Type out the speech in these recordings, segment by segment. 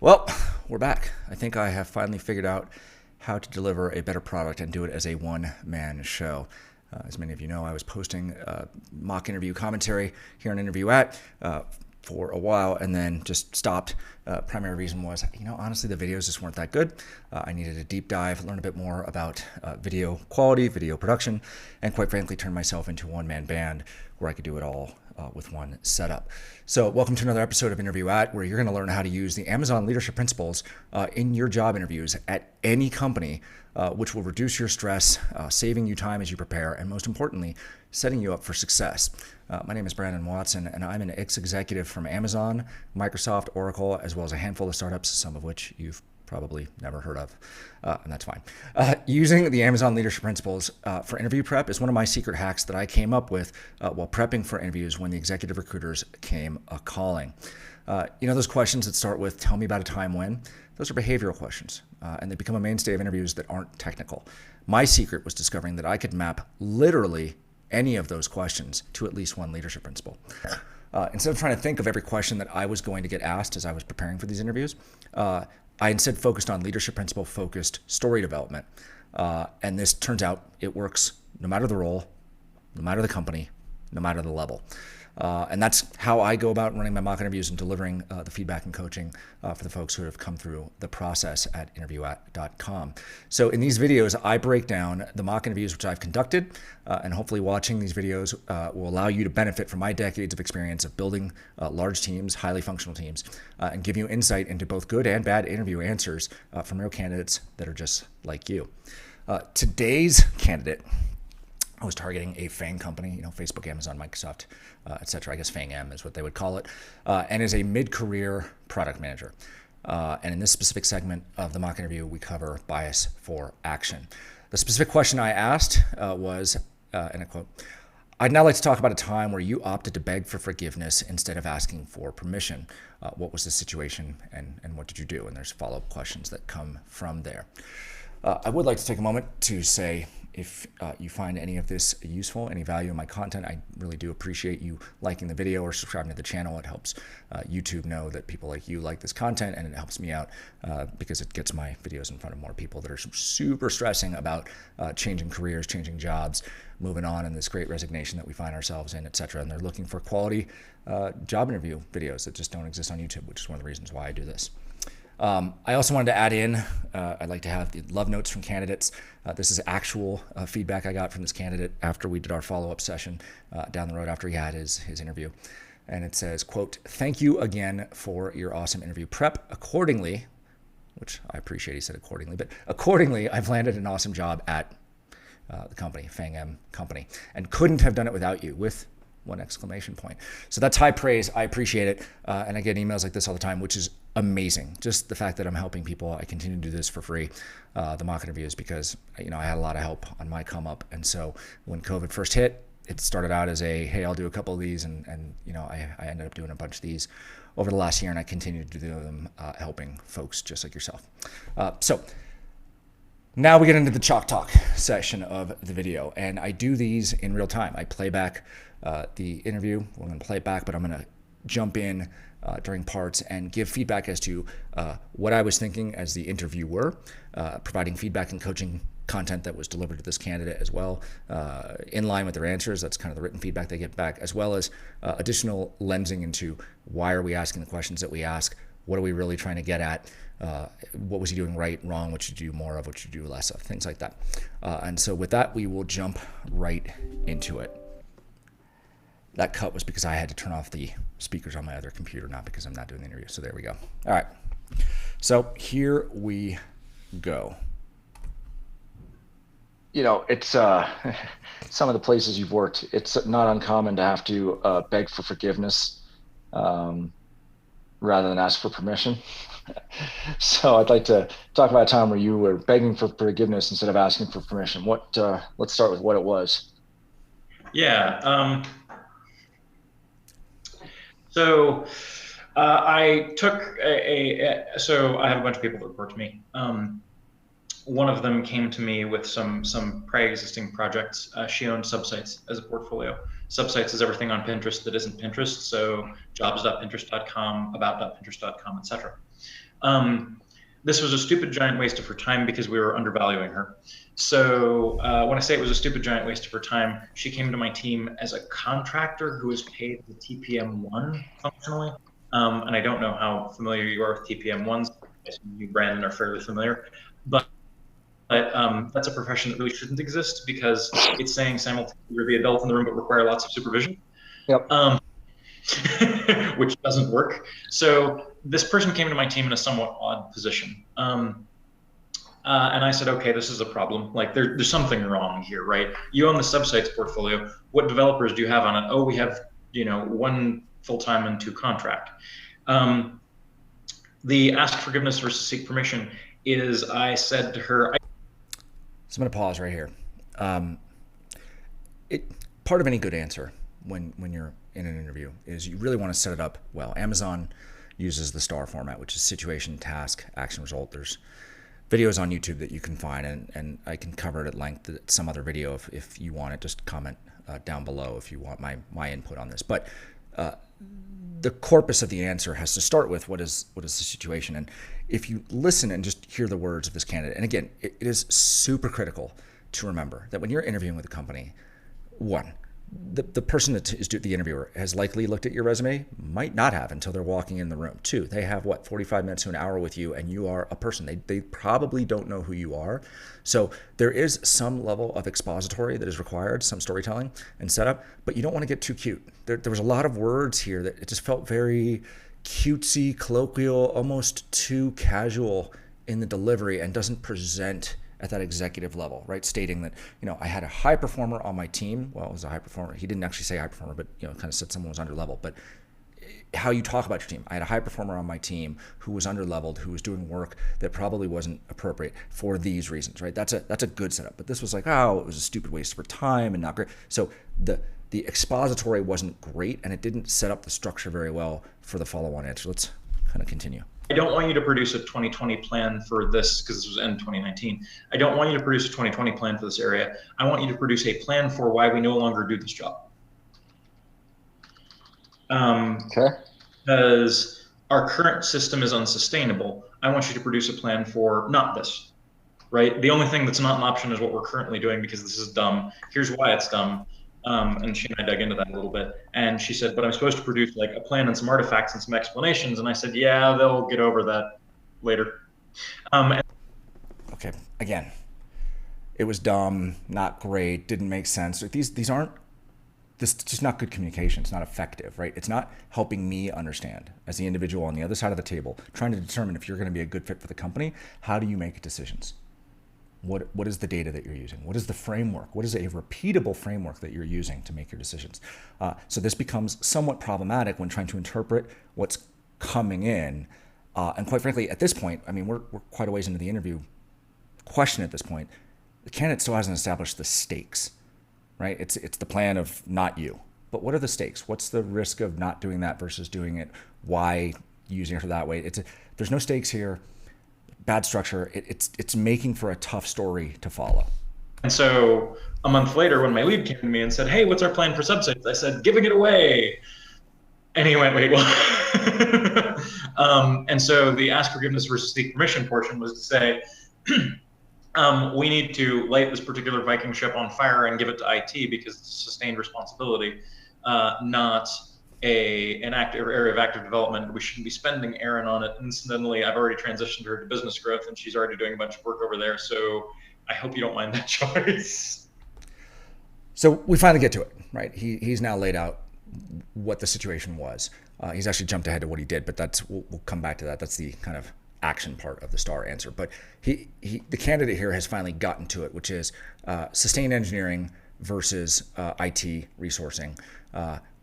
Well, we're back. I think I have finally figured out how to deliver a better product and do it as a one-man show. As many of you know, I was posting mock interview commentary here on Interview At for a while and then just stopped. Primary reason was, honestly, the videos just weren't that good. I needed a deep dive, learn a bit more about video quality, video production, and quite frankly, turn myself into a one-man band where I could do it all with one setup. So welcome to another episode of Interview At, where you're going to learn how to use the Amazon leadership principles in your job interviews at any company, which will reduce your stress, saving you time as you prepare, and most importantly, setting you up for success. My name is Brandon Watson, and I'm an ex-executive from Amazon, Microsoft, Oracle, as well as a handful of startups, some of which you've probably never heard of, and that's fine. Using the Amazon leadership principles for interview prep is one of my secret hacks that I came up with while prepping for interviews when the executive recruiters came a-calling. Those questions that start with, tell me about a time when, those are behavioral questions, and they become a mainstay of interviews that aren't technical. My secret was discovering that I could map literally any of those questions to at least one leadership principle. Instead of trying to think of every question that I was going to get asked as I was preparing for these interviews, I instead focused on leadership principle focused story development. And this turns out it works no matter the role, no matter the company, no matter the level. And that's how I go about running my mock interviews and delivering the feedback and coaching for the folks who have come through the process at interviewatt.com. So in these videos, I break down the mock interviews which I've conducted, and hopefully watching these videos will allow you to benefit from my decades of experience of building large teams, highly functional teams, and give you insight into both good and bad interview answers from real candidates that are just like you. Today's candidate, I was targeting a FANG company, Facebook, Amazon, Microsoft, et cetera. I guess FANG-M is what they would call it, and is a mid-career product manager. And in this specific segment of the mock interview, we cover bias for action. The specific question I asked was, and I quote, "I'd now like to talk about a time where you opted to beg for forgiveness instead of asking for permission. What was the situation and what did you do?" And there's follow-up questions that come from there. I would like to take a moment to say, if you find any of this useful, any value in my content, I really do appreciate you liking the video or subscribing to the channel. It helps YouTube know that people like you like this content, and it helps me out because it gets my videos in front of more people that are super stressing about changing careers, changing jobs, moving on in this great resignation that we find ourselves in, et cetera. And they're looking for quality job interview videos that just don't exist on YouTube, which is one of the reasons why I do this. I also wanted to add in, I'd like to have the love notes from candidates. This is actual feedback I got from this candidate after we did our follow-up session down the road after he had his interview. And it says, quote, "Thank you again for your awesome interview prep. Accordingly," which I appreciate he said accordingly, but accordingly, "I've landed an awesome job at the company, FANG-M company, and couldn't have done it without you," with one exclamation point. So that's high praise. I appreciate it. And I get emails like this all the time, which is amazing. Just the fact that I'm helping people. I continue to do this for free, the mock interviews, because I had a lot of help on my come up. And so when COVID first hit, it started out as a, hey, I'll do a couple of these. And I ended up doing a bunch of these over the last year, and I continue to do them helping folks just like yourself. So now we get into the chalk talk session of the video, and I do these in real time. I play back the interview. We're going to play it back, but I'm going to jump in during parts and give feedback as to what I was thinking as the interviewer, providing feedback and coaching content that was delivered to this candidate as well, in line with their answers. That's kind of the written feedback they get back, as well as additional lensing into why are we asking the questions that we ask, what are we really trying to get at, what was he doing right, wrong, what should you do more of, what should you do less of, things like that. And so with that, we will jump right into it. That cut was because I had to turn off the speakers on my other computer, not because I'm not doing the interview. So there we go. All right. So here we go. It's some of the places you've worked, it's not uncommon to have to beg for forgiveness rather than ask for permission. So I'd like to talk about a time where you were begging for forgiveness instead of asking for permission. Let's start with what it was. Yeah. So I took so I have a bunch of people that report to me. One of them came to me with some pre-existing projects. She owned subsites as a portfolio. Subsites is everything on Pinterest that isn't Pinterest. So jobs.pinterest.com, about.pinterest.com, etc. This was a stupid giant waste of her time because we were undervaluing her. So when I say it was a stupid giant waste of her time, she came to my team as a contractor who was paid the TPM1 functionally. And I don't know how familiar you are with TPM1s. You, Brandon, are fairly familiar. But that's a profession that really shouldn't exist because it's saying simultaneously you're the adult in the room but require lots of supervision. Yep. Which doesn't work. So this person came to my team in a somewhat odd position. And I said, okay, this is a problem. Like there's something wrong here, right? You own the subsites portfolio. What developers do you have on it? Oh, we have, 1 full-time and 2 contract. The ask forgiveness versus seek permission is I said to her. So I'm going to pause right here. Part of any good answer when you're in an interview is you really want to set it up well. Amazon uses the STAR format, which is situation, task, action, result. There's videos on YouTube that you can find, and I can cover it at length at some other video if you want it. Just comment down below if you want my input on this. But the corpus of the answer has to start with what is the situation. And if you listen and just hear the words of this candidate, and again, it is super critical to remember that when you're interviewing with a company, one, the person that is the interviewer has likely looked at your resume, might not have until they're walking in the room. 2, they have 45 minutes to an hour with you, and you are a person. They probably don't know who you are. So there is some level of expository that is required, some storytelling and setup, but you don't want to get too cute. There was a lot of words here that it just felt very cutesy, colloquial, almost too casual in the delivery, and doesn't present at that executive level, right? Stating that, I had a high performer on my team. Well, it was a high performer. He didn't actually say high performer, but, kind of said someone was under level. But how you talk about your team. I had a high performer on my team who was under leveled, who was doing work that probably wasn't appropriate for these reasons, right? That's a good setup. But this was like, it was a stupid waste of her time and not great. So the expository wasn't great, and it didn't set up the structure very well for the follow-on answer. Let's kind of continue. I don't want you to produce a 2020 plan for this because this was end 2019. I don't want you to produce a 2020 plan for this area. I want you to produce a plan for why we no longer do this job. Okay. Because our current system is unsustainable. I want you to produce a plan for not this, right? The only thing that's not an option is what we're currently doing because this is dumb. Here's why it's dumb. And she and I dug into that a little bit. And she said, but I'm supposed to produce like a plan and some artifacts and some explanations. And I said, yeah, they'll get over that later. Okay, again, it was dumb, not great, didn't make sense. This is just not good communication. It's not effective, right? It's not helping me understand as the individual on the other side of the table, trying to determine if you're going to be a good fit for the company. How do you make decisions? What is the data that you're using? What is the framework? What is a repeatable framework that you're using to make your decisions? So this becomes somewhat problematic when trying to interpret what's coming in. And quite frankly, at this point, I mean, we're quite a ways into the interview question at this point. The candidate still hasn't established the stakes, right? It's the plan of not you. But what are the stakes? What's the risk of not doing that versus doing it? Why using it that way? There's no stakes here. Bad structure. It's making for a tough story to follow. And so a month later, when my lead came to me and said, hey, what's our plan for subsites? I said, giving it away. And he went, wait, what? And so the ask forgiveness versus seek permission portion was to say, we need to light this particular Viking ship on fire and give it to IT because it's a sustained responsibility, not an active area of active development. We shouldn't be spending Erin on it. Incidentally, I've already transitioned her to business growth and she's already doing a bunch of work over there. So I hope you don't mind that choice. So we finally get to it, right? He's now laid out what the situation was. He's actually jumped ahead to what he did, but we'll come back to that. That's the kind of action part of the STAR answer. But the candidate here has finally gotten to it, which is sustained engineering versus IT resourcing.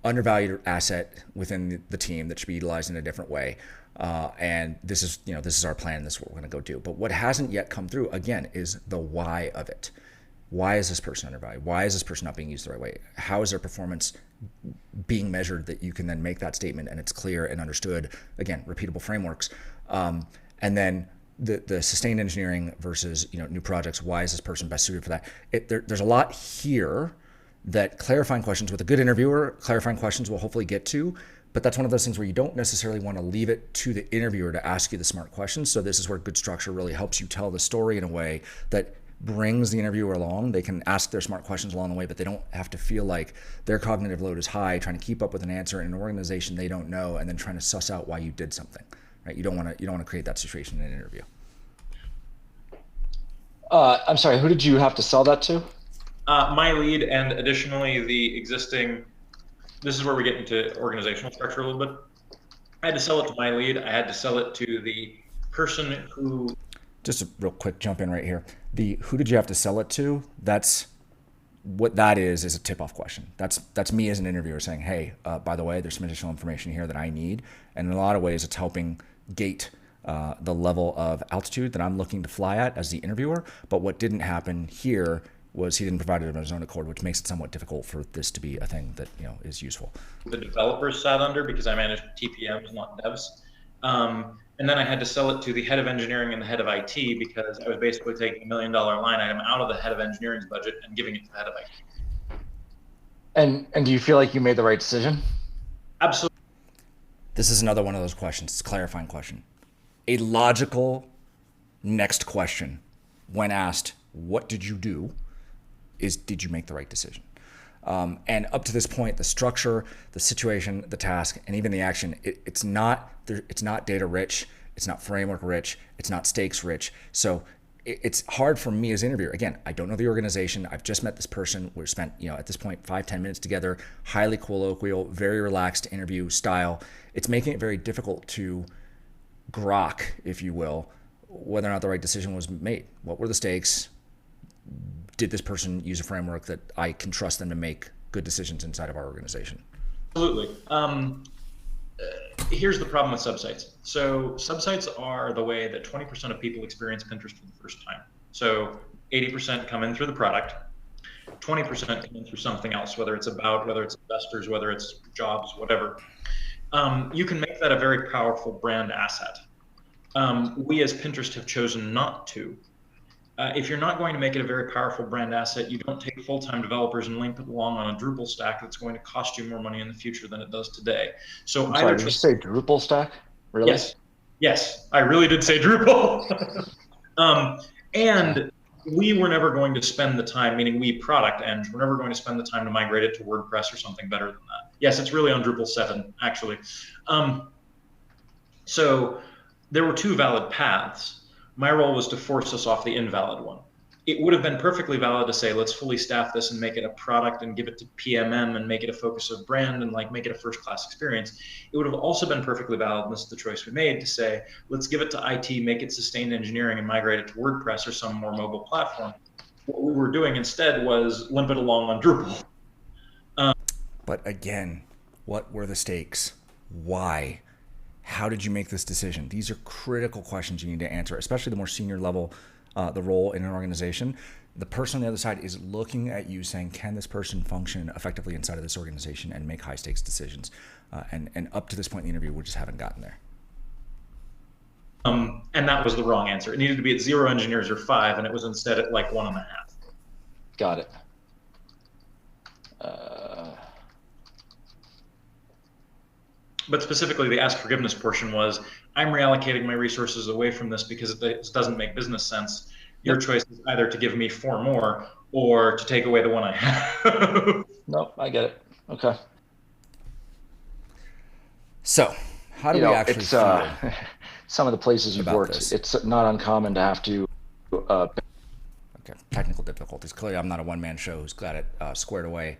Undervalued asset within the team that should be utilized in a different way. And this is our plan. This is what we're going to go do. But what hasn't yet come through, again, is the why of it. Why is this person undervalued? Why is this person not being used the right way? How is their performance being measured that you can then make that statement and it's clear and understood? Again, repeatable frameworks. And then the sustained engineering versus new projects. Why is this person best suited for that? There's a lot here that clarifying questions with a good interviewer, clarifying questions will hopefully get to, But that's one of those things where you don't necessarily want to leave it to the interviewer to ask you the smart questions. So this is where good structure really helps you tell the story in a way that brings the interviewer along. They can ask their smart questions along the way, but they don't have to feel like their cognitive load is high, trying to keep up with an answer in an organization they don't know, and then trying to suss out why you did something. Right? You don't want to create that situation in an interview. I'm sorry, who did you have to sell that to? My lead, and additionally the existing. This is where we get into organizational structure a little bit. I had to sell it to my lead. I had to sell it to the person who. Just a real quick jump in right here. The who did you have to sell it to? That's what that is a tip-off question. That's me as an interviewer saying, hey, by the way, there's some additional information here that I need. And in a lot of ways, it's helping gate the level of altitude that I'm looking to fly at as the interviewer. But what didn't happen here was he didn't provide it of his own accord, which makes it somewhat difficult for this to be a thing that is useful. The developers sat under, because I managed TPMs, not devs. And then I had to sell it to the head of engineering and the head of IT, because I was basically taking $1 million line item out of the head of engineering's budget and giving it to the head of IT. And do you feel like you made the right decision? Absolutely. This is another one of those questions. It's a clarifying question. A logical next question when asked, what did you do, is did you make the right decision? And up to this point, the structure, the situation, the task, and even the action, it's not data rich, it's not framework rich, it's not stakes rich. So it's hard for me as an interviewer. Again, I don't know the organization. I've just met this person. We've spent, at this point, 5-10 minutes together, highly colloquial, very relaxed interview style. It's making it very difficult to grok, if you will, whether or not the right decision was made. What were the stakes? Did this person use a framework that I can trust them to make good decisions inside of our organization? Absolutely. Here's the problem with subsites. So subsites are the way that 20% of people experience Pinterest for the first time. So 80% come in through the product, 20% come in through something else, whether it's investors, whether it's jobs, whatever. You can make that a very powerful brand asset. We as Pinterest have chosen not to. If you're not going to make it a very powerful brand asset, you don't take full-time developers and link it along on a Drupal stack that's going to cost you more money in the future than it does today. So did you say Drupal stack? Really? Yes, I really did say Drupal. And we were never going to spend the time, meaning we product eng, we're never going to spend the time to migrate it to WordPress or something better than that. Yes, it's really on Drupal 7, actually. So there were two valid paths. My role was to force us off the invalid one. It would have been perfectly valid to say, let's fully staff this and make it a product and give it to PMM and make it a focus of brand and make it a first-class experience. It would have also been perfectly valid, and this is the choice we made, to say, let's give it to IT, make it sustained engineering, and migrate it to WordPress or some more mobile platform. What we were doing instead was limp it along on Drupal. But again, what were the stakes? Why? How did you make this decision? These are critical questions you need to answer, especially the more senior level, the role in an organization. The person on the other side is looking at you saying, can this person function effectively inside of this organization and make high stakes decisions? And up to this point in the interview, we just haven't gotten there. And that was the wrong answer. It needed to be at 0 engineers or 5, and it was instead at 1.5. Got it. But specifically, the ask forgiveness portion was, I'm reallocating my resources away from this because it doesn't make business sense. Your choice is either to give me 4 more or to take away the one I have. Nope, I get it. Okay. So how do we actually feel some of the places you've worked, this? It's not uncommon to have to Okay, technical difficulties. Clearly, I'm not a one-man show who's got it squared away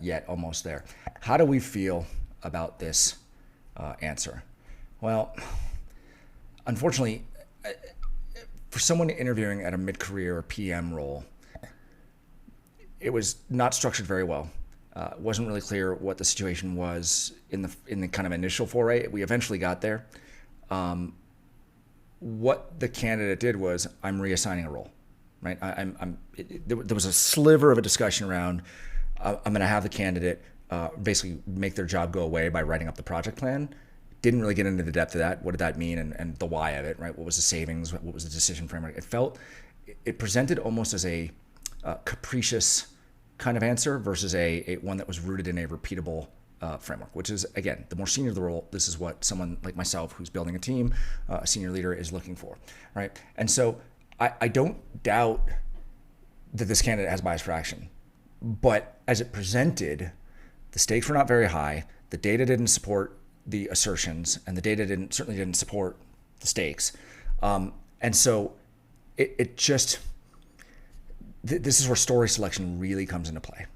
yet, almost there. How do we feel about this answer? Well, unfortunately, for someone interviewing at a mid-career or PM role, it was not structured very well. It wasn't really clear what the situation was in the kind of initial foray. We eventually got there. What the candidate did was, I'm reassigning a role, right? There was a sliver of a discussion around, I'm going to have the candidate basically make their job go away by writing up the project plan. Didn't really get into the depth of that. What did that mean and the why of it, right? What was the savings? What was the decision framework? It presented almost as a capricious kind of answer versus a one that was rooted in a repeatable framework, which is, again, the more senior the role, this is what someone like myself who's building a team, a senior leader, is looking for, right? And so I don't doubt that this candidate has bias for action, but as it presented, the stakes were not very high. The data didn't support the assertions, and the data certainly didn't support the stakes. And so it just, this is where story selection really comes into play.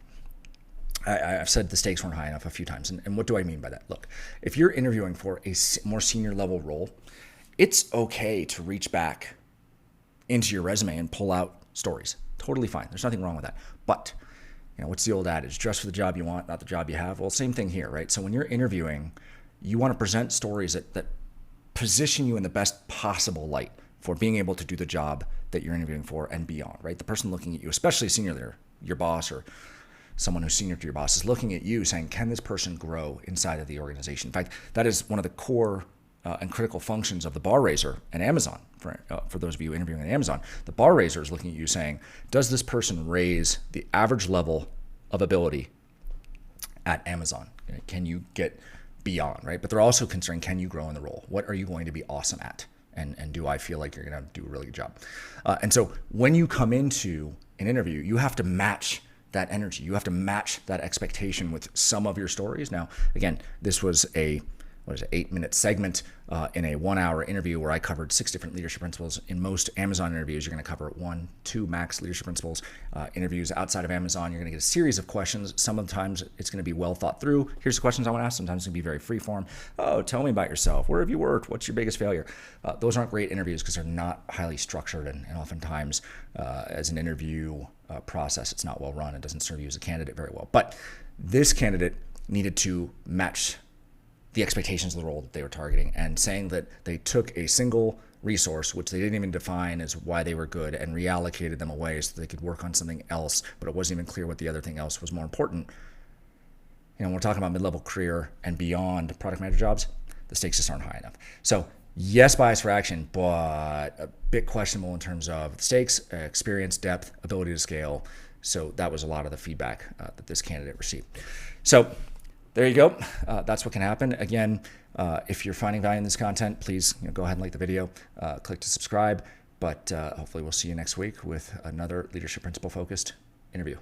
I've said the stakes weren't high enough a few times. And what do I mean by that? Look, if you're interviewing for a more senior level role, it's okay to reach back into your resume and pull out stories. Totally fine. There's nothing wrong with that. But, what's the old adage? Dress for the job you want, not the job you have. Well, same thing here, right? So when you're interviewing, you want to present stories that position you in the best possible light for being able to do the job that you're interviewing for and beyond, right? The person looking at you, especially a senior leader, your boss or someone who's senior to your boss, is looking at you saying, can this person grow inside of the organization? In fact, that is one of the core and critical functions of the bar raiser and Amazon. For those of you interviewing at Amazon, the bar raiser is looking at you saying, does this person raise the average level of ability at Amazon? Can you get beyond, right? But they're also considering, can you grow in the role? What are you going to be awesome at? And do I feel like you're going to do a really good job? And so when you come into an interview, you have to match that energy. You have to match that expectation with some of your stories. Now, again, this was a 8-minute segment in a 1-hour interview where I covered 6 different leadership principles. In most Amazon interviews, you're going to cover 1, 2 max leadership principles. Interviews outside of Amazon, you're going to get a series of questions. Sometimes it's going to be well thought through. Here's the questions I want to ask. Sometimes it's going to be very free form. Oh, tell me about yourself. Where have you worked? What's your biggest failure? Those aren't great interviews because they're not highly structured, and oftentimes as an interview process, it's not well run. It doesn't serve you as a candidate very well. But this candidate needed to match the expectations of the role that they were targeting, and saying that they took a single resource, which they didn't even define as why they were good, and reallocated them away so they could work on something else, but it wasn't even clear what the other thing else was more important. When we're talking about mid-level career and beyond product manager jobs, the stakes just aren't high enough. So yes, bias for action, but a bit questionable in terms of the stakes, experience, depth, ability to scale. So that was a lot of the feedback that this candidate received. So there you go. That's what can happen. Again, if you're finding value in this content, please go ahead and like the video, click to subscribe. But hopefully we'll see you next week with another leadership principle focused interview.